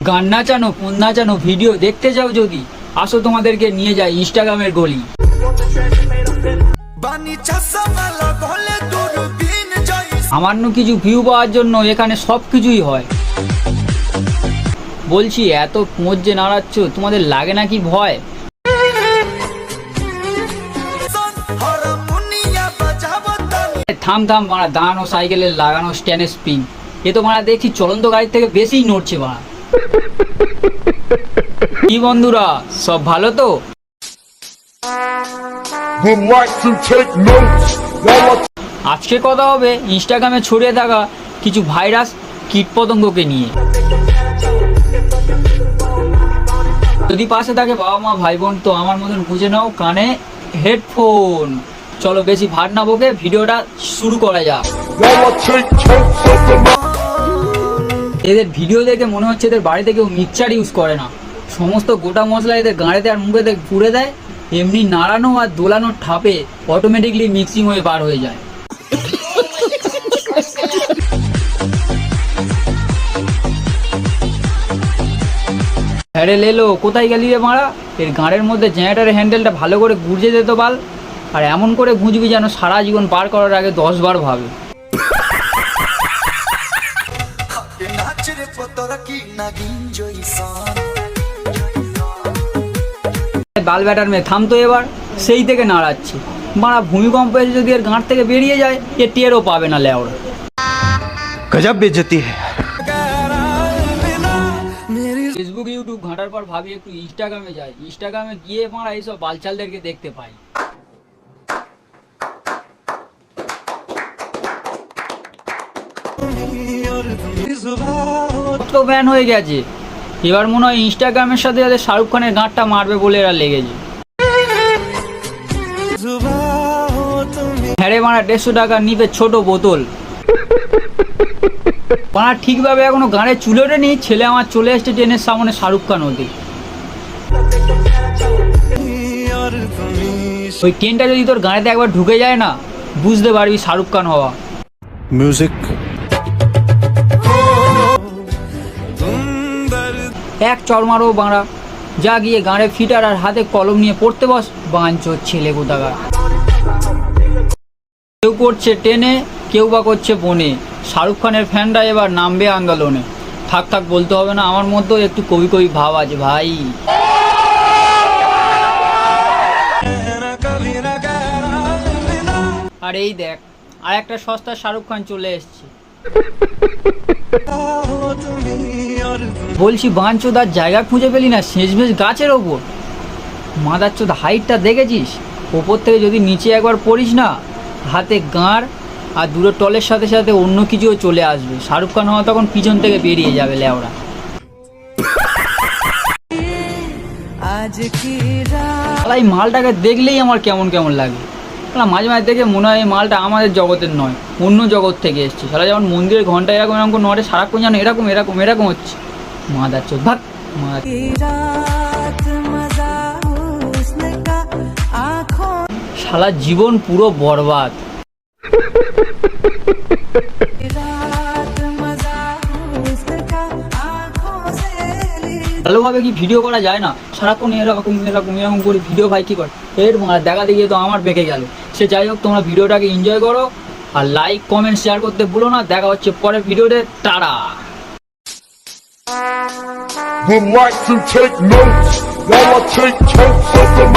গান নাচানো কোন নাচানো ভিডিও দেখতে চাও যদি আসো তোমাদেরকে নিয়ে যাই ইনস্টাগ্রামের গলি। সামান্য কিছু ভিউ পাওয়ার জন্য এখানে সব কিছুই হয়। বলছি এত মোজ যে নাড়াচ্ছ তোমাদের লাগে নাকি ভয়? থাম থাম মারা দাঁড়ানো সাইকেলের লাগানো স্ট্যান্ড স্প্রিং এ তো মারা দেখছি চলন্ত গাড়ির থেকে বেশিই নড়ছে মারা। কি বন্ধুরা সব ভালো তো? আজকে কথা হবে ইনস্টাগ্রামে ছড়িয়ে থাকা কিছু ভাইরাস কীটপতঙ্গকে নিয়ে। যদি পাশে থাকে বাবা মা ভাই বোন তো আমার মতন বুঝে নাও কানে হেডফোন। চলো বেশি ভাট না বকে ভিডিওটা শুরু করা যাক। এদের ভিডিও দেখে মনে হচ্ছে এদের বাড়িতে কেউ মিক্সচার ইউজ করে না, সমস্ত গোটা মশলা এদের গাঁড়েতে আর মুখেতে পুড়ে দেয়, এমনি নাড়ানো আর দোলানোর ঠাপে অটোমেটিকলি মিক্সিং হয়ে বার হয়ে যায়। আরে লেলো কোথায় গেলি রে মারা? এর গাঁড়ের মধ্যে জেনারেটরের হ্যান্ডেলটা ভালো করে গুঁজে দিত বাল, আর এমন করে গুঁজবি যেন সারা জীবন পার করার আগে 10 বার ভাবে। বাল ব্যাটার মেয়ে থাম তো এবার, সেই থেকে নাড়াচ্ছে মারা। ভূমিকম্প এসে যদি এর গাঁট থেকে বেরিয়ে যায় এ টেরও পাবে না লেওড়া। গজব বেইজ্জতি है। ফেসবুক ইউটিউব ঘাঁটার পর ভাবি একটু ইনস্টাগ্রামে যাই, ইনস্টাগ্রামে গিয়ে মারা এইসব বালচালদেরকে দেখতে পাই। তো ব্যান হয়ে গেছে, এবার মনে হয় ইনস্টাগ্রামের সাথে সাথে শাহরুখ খানের গাঁটটা মারবে বলে এরা লেগেছে। হ্যাঁ রে মারা 150 টাকা নিবে ছোট বোতল মারা। ঠিকভাবে এখনো গাঁড়ে চুলে ওঠেনি, ছেলে আমার চলে এসছে ট্রেনের সামনে শাহরুখ খান হতে। ওই ট্রেনটা যদি তোর গাঁড়েতে একবার ঢুকে যায় না বুঝতে পারবি শাহরুখ খান হওয়া। মিউজিক এক চড়মারও বাঁড়া, যা গিয়ে গাঁড়ে ফিটার আর হাতে কলম নিয়ে পড়তে বস বাঞ্চোর ছেলে কোথাকার। কেউ করছে টেনে কেউ বা করছে বনে, শাহরুখ খানের ফ্যানরা এবার নামবে আন্দোলনে। থাক থাক বলতে হবে না, আমার মধ্যেও একটু কবি কবি ভাব আছে ভাই। আর এই দেখ আর একটা সস্তা শাহরুখ খান চলে এসছে। বলছি বাঞ্চোদার জায়গা খুঁজে পেলি না শেষমেশ গাছের ওপর? মাদার চোদ হাইটটা দেখেছিস? ওপর থেকে যদি নিচে একবার পড়িস না হাতে গাঁড় আর দুটো টলের সাথে সাথে অন্য কিছুও চলে আসবে। শাহরুখ খান হওয়া তখন পিছন থেকে বেরিয়ে যাবে লেওড়া। এই মালটাকে দেখলেই আমার কেমন কেমন লাগে। মাঝে মাঝে দেখে মনে হয় এই মালটা আমাদের জগতের নয়, অন্য জগৎ থেকে এসছে। সারা যেমন মন্দিরের ঘন্টা এরকম এরকম নড়ে, সারাক্ষণ যেন এরকম এরকম এরকম হচ্ছে। মাদার চোদ ভাগ। শালা জীবন পুরো বরবাদ। ভালোভাবে কি ভিডিও করা যায় না? সারাক্ষণ এরকম এরকম এরকম করে ভিডিও ভাই কি করে এর দেখা দেখিয়ে তো আমার বেঁকে গেল। সে যাই হোক, তোমরা ভিডিওটাকে এনজয় করো আর লাইক কমেন্ট শেয়ার করতে ভুলো না। দেখা হচ্ছে পরের ভিডিওতে, tata. Would like to take notes while I take totes of the